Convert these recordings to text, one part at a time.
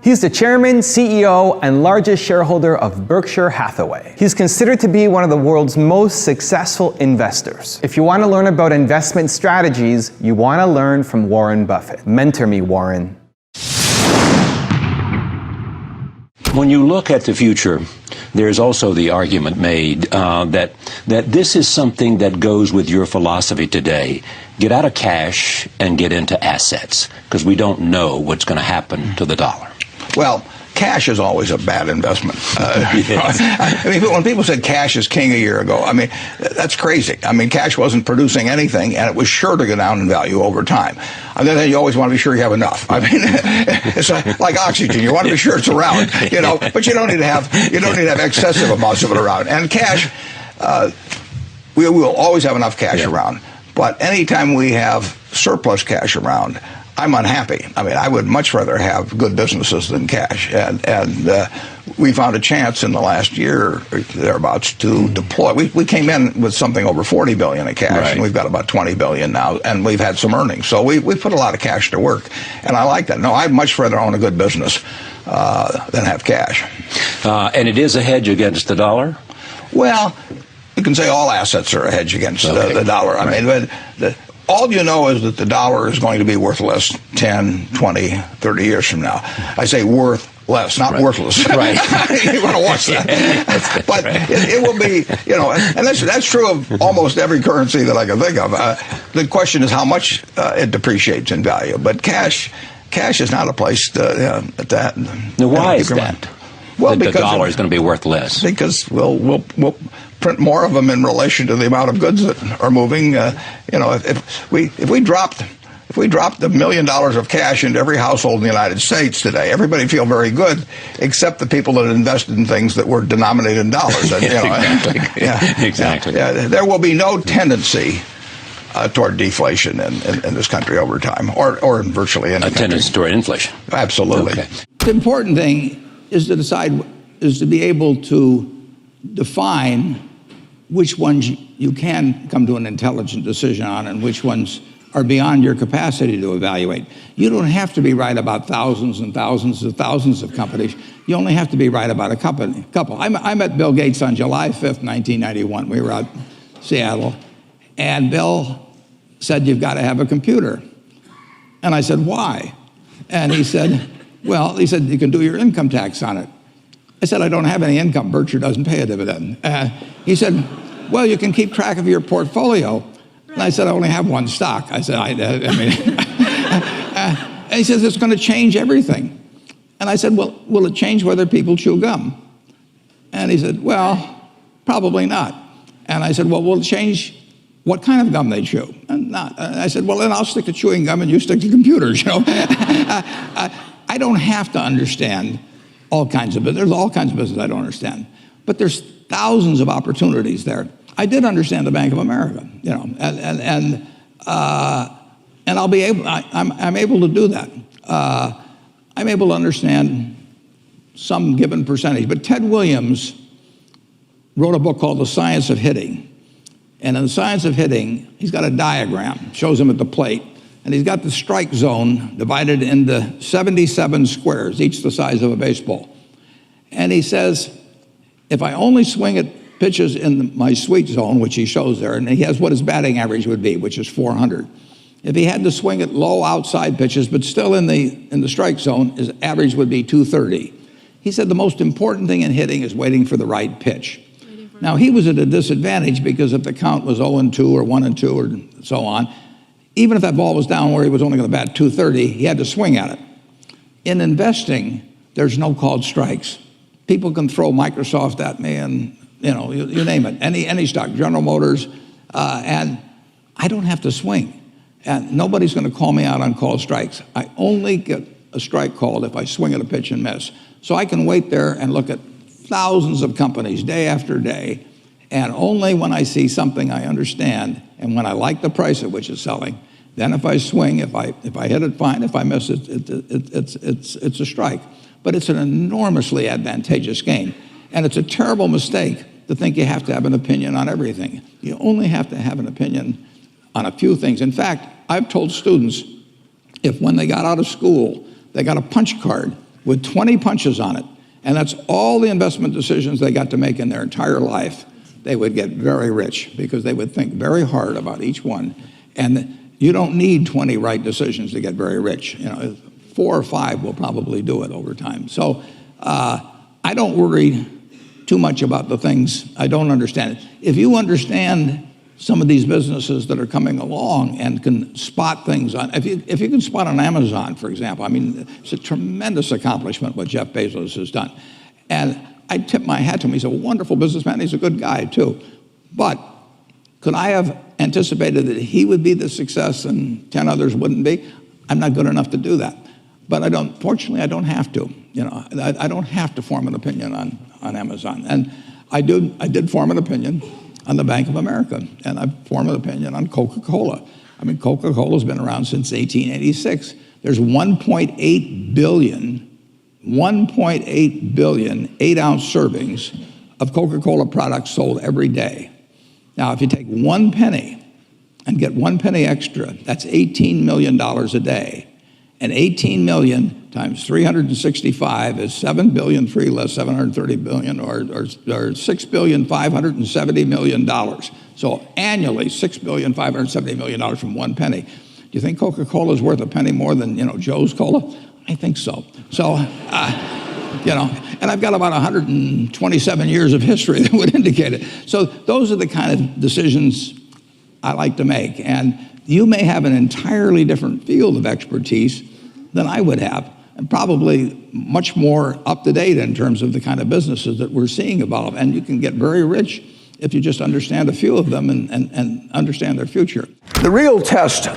He's the chairman, CEO, and largest shareholder of Berkshire Hathaway. He's considered to be one of the world's most successful investors. If you want to learn about investment strategies, you want to learn from Warren Buffett. Mentor me, Warren. When you look at the future, there's also the argument made that this is something that goes with your philosophy today. Get out of cash and get into assets, because we don't know what's going to happen to the dollar. Well, cash is always a bad investment. I mean, when people said cash is king a year ago, I mean, that's crazy. I mean, cash wasn't producing anything, and it was sure to go down in value over time. And then you always want to be sure you have enough. I mean, it's like oxygen. You want to be sure it's around, you know, but you don't need to have excessive amounts of it around. And cash, we will always have enough cash around. But anytime we have surplus cash around, I'm unhappy. I mean, I would much rather have good businesses than cash. And we found a chance in the last year, or thereabouts, to deploy. We came in with something over $40 billion in cash, and we've got about $20 billion now, and we've had some earnings. So we put a lot of cash to work, and I like that. No, I'd much rather own a good business than have cash. And it is a hedge against the dollar? Well, you can say all assets are a hedge against the dollar. I mean, but all you know is that the dollar is going to be worth less 10, 20, 30 years from now. I say worth less, not worthless. Right. You want to watch that. But it will be, you know, and that's true of almost every currency that I can think of. The question is how much it depreciates in value. But cash is not a place to now, why is that? Well, because the dollar is going to be worth less. Because we'll print more of them in relation to the amount of goods that are moving. You know, if we dropped $1 million of cash into every household in the United States today, everybody would feel very good, except the people that invested in things that were denominated in dollars. And, you know, exactly. There will be no tendency toward deflation in this country over time, or in virtually any country. Tendency toward inflation. Absolutely. Okay. The important thing is to be able to define which ones you can come to an intelligent decision on and which ones are beyond your capacity to evaluate. You don't have to be right about thousands and thousands and thousands of companies. You only have to be right about a couple. I met Bill Gates on July 5th, 1991. We were out in Seattle, and Bill said, "You've got to have a computer." And I said, "Why?" And he said, "Well," he said, "you can do your income tax on it." I said, "I don't have any income. Berkshire doesn't pay a dividend." He said, "Well, you can keep track of your portfolio." And I said, "I only have one stock." I said, I mean, and he says, "It's going to change everything." And I said, "Well, will it change whether people chew gum?" And he said, "Well, probably not." And I said, "Well, will it change what kind of gum they chew?" And not. And I said, "Well, then I'll stick to chewing gum and you stick to computers, you know." I don't have to understand all kinds of business. There's all kinds of business I don't understand. But there's thousands of opportunities there. I did understand the Bank of America, you know, and I'll be able. I'm able to do that. I'm able to understand some given percentage. But Ted Williams wrote a book called The Science of Hitting, and in The Science of Hitting, he's got a diagram, shows him at the plate, and he's got the strike zone divided into 77 squares, each the size of a baseball. And he says, if I only swing at pitches in my sweet zone, which he shows there, and he has what his batting average would be, which is 400. If he had to swing at low outside pitches, but still in the strike zone, his average would be 230. He said the most important thing in hitting is waiting for the right pitch. Now, he was at a disadvantage because if the count was 0-2 or 1-2 or so on, even if that ball was down where he was only going to bat 230, he had to swing at it. In investing, there's no called strikes. People can throw Microsoft at me and, you know, you name it, any stock, General Motors, and I don't have to swing. And nobody's going to call me out on called strikes. I only get a strike called if I swing at a pitch and miss. So I can wait there and look at thousands of companies day after day, and only when I see something I understand and when I like the price at which it's selling, then if I swing, if I hit it, fine. If I miss it, it's a strike. But it's an enormously advantageous game. And it's a terrible mistake to think you have to have an opinion on everything. You only have to have an opinion on a few things. In fact, I've told students, if when they got out of school, they got a punch card with 20 punches on it, and that's all the investment decisions they got to make in their entire life, they would get very rich because they would think very hard about each one. And you don't need 20 right decisions to get very rich. 4 or 5 will probably do it over time. So I don't worry too much about the things I don't understand. If you understand some of these businesses that are coming along and can spot things on, if you can spot on Amazon, for example, I mean, it's a tremendous accomplishment what Jeff Bezos has done. And I tip my hat to him. He's a wonderful businessman. He's a good guy, too. But could I have anticipated that he would be the success and 10 others wouldn't be? I'm not good enough to do that. But fortunately, I don't have to. I don't have to form an opinion on Amazon. And I did form an opinion on the Bank of America, and I formed an opinion on Coca-Cola. I mean, Coca-Cola's been around since 1886. There's 1.8 billion 8-ounce servings of Coca-Cola products sold every day. Now, if you take 1 penny and get 1 penny extra, that's $18 million a day. And 18 million times 365 is 7 billion, 3 less 730 billion, or $6,570 million. So annually, $6,570 million from 1 penny. Do you think Coca-Cola is worth a penny more than Joe's Cola? I think so. So, and I've got about 127 years of history that would indicate it. So those are the kind of decisions I like to make. And you may have an entirely different field of expertise than I would have, and probably much more up to date in terms of the kind of businesses that we're seeing evolve. And you can get very rich if you just understand a few of them and understand their future. The real test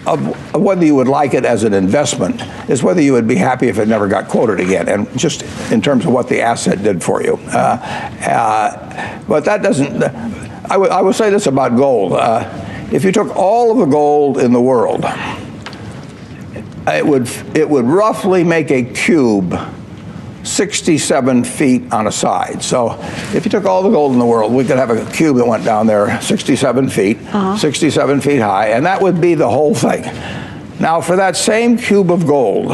of whether you would like it as an investment is whether you would be happy if it never got quoted again, and just in terms of what the asset did for you. But that doesn't, I would say this about gold. If you took all of the gold in the world, it would roughly make a cube 67 feet on a side. So if you took all the gold in the world, we could have a cube that went down there 67 feet, 67 feet high, and that would be the whole thing. Now, for that same cube of gold,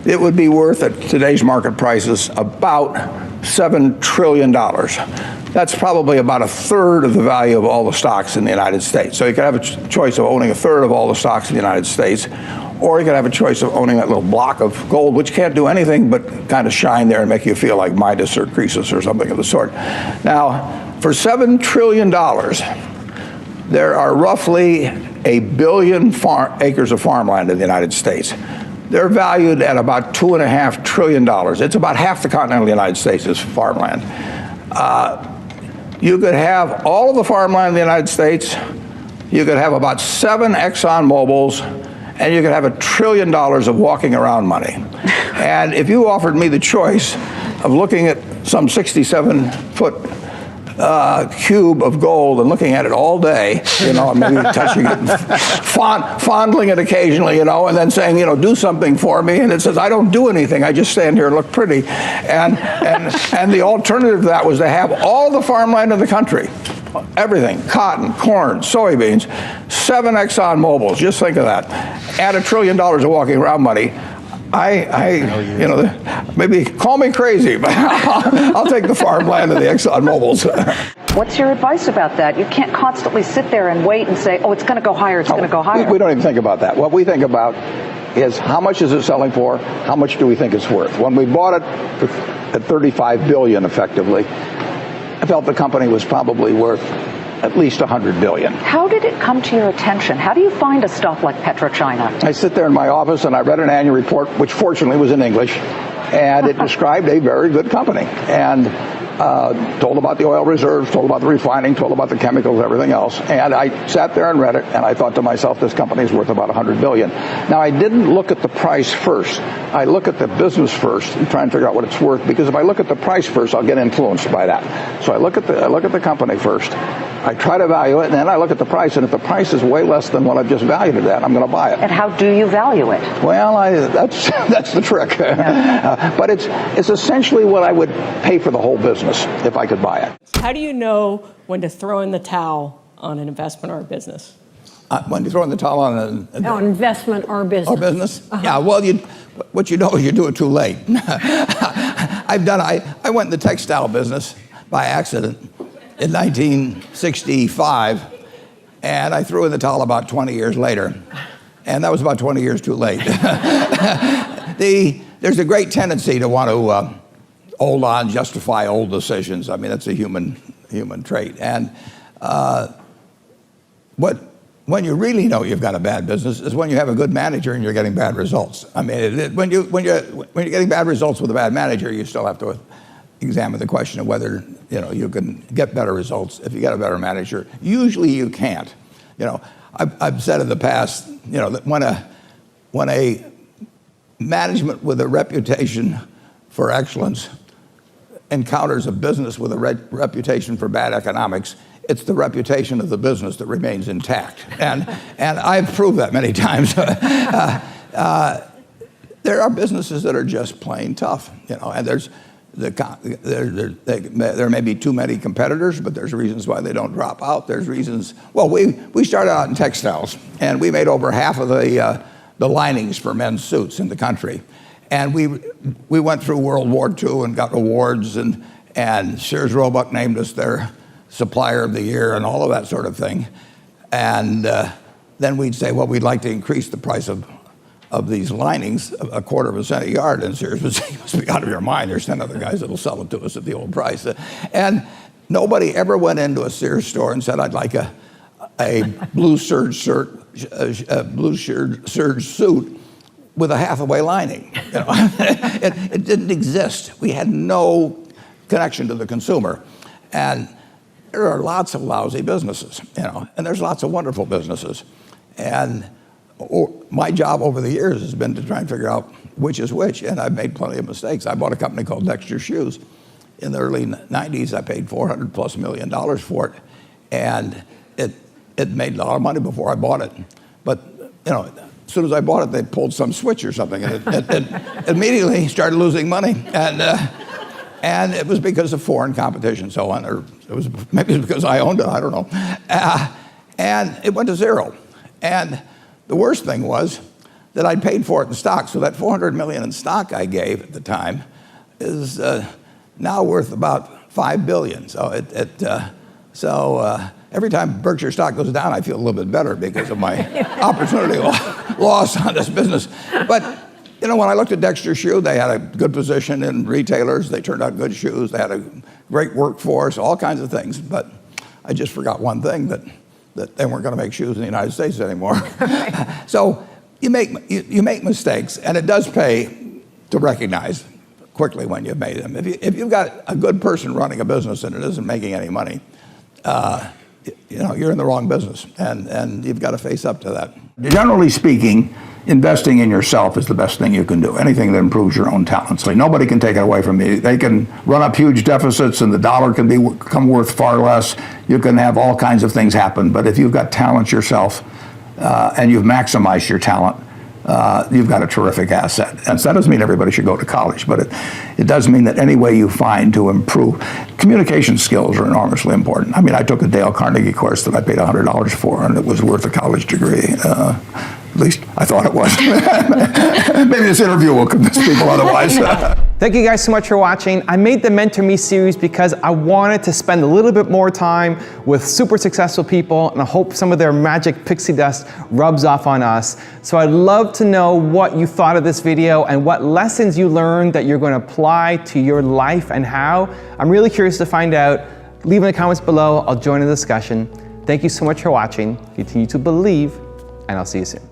it would be worth at today's market prices about $7 trillion. That's probably about a third of the value of all the stocks in the United States. So you could have a choice of owning a third of all the stocks in the United States, or you could have a choice of owning that little block of gold, which can't do anything but kind of shine there and make you feel like Midas or Croesus or something of the sort. Now, for $7 trillion, there are roughly 1 billion acres of farmland in the United States. They're valued at about $2.5 trillion. It's about half the continental United States is farmland. You could have all of the farmland in the United States. You could have about 7 Exxon Mobils, and you could have $1 trillion of walking around money. And if you offered me the choice of looking at some 67-foot cube of gold and looking at it all day, and maybe touching it, and fondling it occasionally, and then saying, do something for me, and it says, I don't do anything, I just stand here and look pretty. And the alternative to that was to have all the farmland in the country, everything, cotton, corn, soybeans, 7 Exxon Mobils, just think of that, add $1 trillion of walking around money. Maybe call me crazy, but I'll take the farmland and the Exxon Mobils. What's your advice about that? You can't constantly sit there and wait and say, oh, it's going to go higher, it's going to go higher. We don't even think about that. What we think about is how much is it selling for, how much do we think it's worth. When we bought it at $35 billion effectively, I felt the company was probably worth at least $100 billion. How did it come to your attention? How do you find a stock like PetroChina? I sit there in my office and I read an annual report, which fortunately was in English, and it described a very good company, and told about the oil reserves, told about the refining, told about the chemicals, everything else. And I sat there and read it, and I thought to myself, this company is worth about $100 billion. Now, I didn't look at the price first. I look at the business first and try and figure out what it's worth, because if I look at the price first, I'll get influenced by that. So I look at the company first. I try to value it, and then I look at the price, and if the price is way less than what I've just valued it at, I'm going to buy it. And how do you value it? Well, that's the trick. Yeah. But it's essentially what I would pay for the whole business if I could buy it. How do you know when to throw in the towel on an investment or a business? When you throw in the towel on On investment or business. or business? Yeah, well, what you know is you do it too late. I went in the textile business by accident in 1965, and I threw in the towel about 20 years later, and that was about 20 years too late. There's a great tendency to want to hold on, justify old decisions. I mean, that's a human trait. And when you really know you've got a bad business is when you have a good manager and you're getting bad results. I mean, when you're getting bad results with a bad manager, you still have to examine the question of whether you can get better results if you get a better manager. Usually you can't. I've said in the past, that when a management with a reputation for excellence encounters a business with a reputation for bad economics, it's the reputation of the business that remains intact. And I've proved that many times. There are businesses that are just plain tough, and there may be too many competitors, but there's reasons why they don't drop out. There's reasons. Well, we started out in textiles, and we made over half of the linings for men's suits in the country. And we went through World War II and got awards, and Sears Roebuck named us their supplier of the year and all of that sort of thing. And then we'd say, well, we'd like to increase the price of these linings a quarter of a cent a yard. And Sears would say, you must be out of your mind. There's 10 other guys that'll sell it to us at the old price. And nobody ever went into a Sears store and said, I'd like a blue serge suit with a Hathaway lining. It didn't exist. We had no connection to the consumer. And there are lots of lousy businesses, and there's lots of wonderful businesses. And my job over the years has been to try and figure out which is which, and I've made plenty of mistakes. I bought a company called Dexter Shoes. In the early 90s, I paid $400+ million for it, and it made a lot of money before I bought it. But, as soon as I bought it, they pulled some switch or something, and it immediately started losing money. And it was because of foreign competition, so on, or maybe it was because I owned it, I don't know. And it went to zero. And the worst thing was that I'd paid for it in stock, so that $400 million in stock I gave at the time is now worth about $5 billion. So every time Berkshire stock goes down, I feel a little bit better because of my opportunity loss on this business. But when I looked at Dexter Shoe, they had a good position in retailers. They turned out good shoes. They had a great workforce, all kinds of things. But I just forgot one thing, that they weren't going to make shoes in the United States anymore. So you make mistakes, and it does pay to recognize quickly when you've made them. If you've got a good person running a business and it isn't making any money, you're in the wrong business, and you've got to face up to that. Generally speaking, investing in yourself is the best thing you can do. Anything that improves your own talents. Like, nobody can take it away from you. They can run up huge deficits, and the dollar can become worth far less. You can have all kinds of things happen. But if you've got talent yourself, and you've maximized your talent, you've got a terrific asset. And so that doesn't mean everybody should go to college, but it does mean that any way you find to improve, communication skills are enormously important. I mean, I took a Dale Carnegie course that I paid $100 for, and it was worth a college degree. At least I thought it was. Maybe this interview will convince people otherwise. Thank you guys so much for watching. I made the Mentor Me series because I wanted to spend a little bit more time with super successful people, and I hope some of their magic pixie dust rubs off on us. So I'd love to know what you thought of this video and what lessons you learned that you're going to apply to your life and how. I'm really curious to find out. Leave in the comments below. I'll join the discussion. Thank you so much for watching. Continue to believe, and I'll see you soon.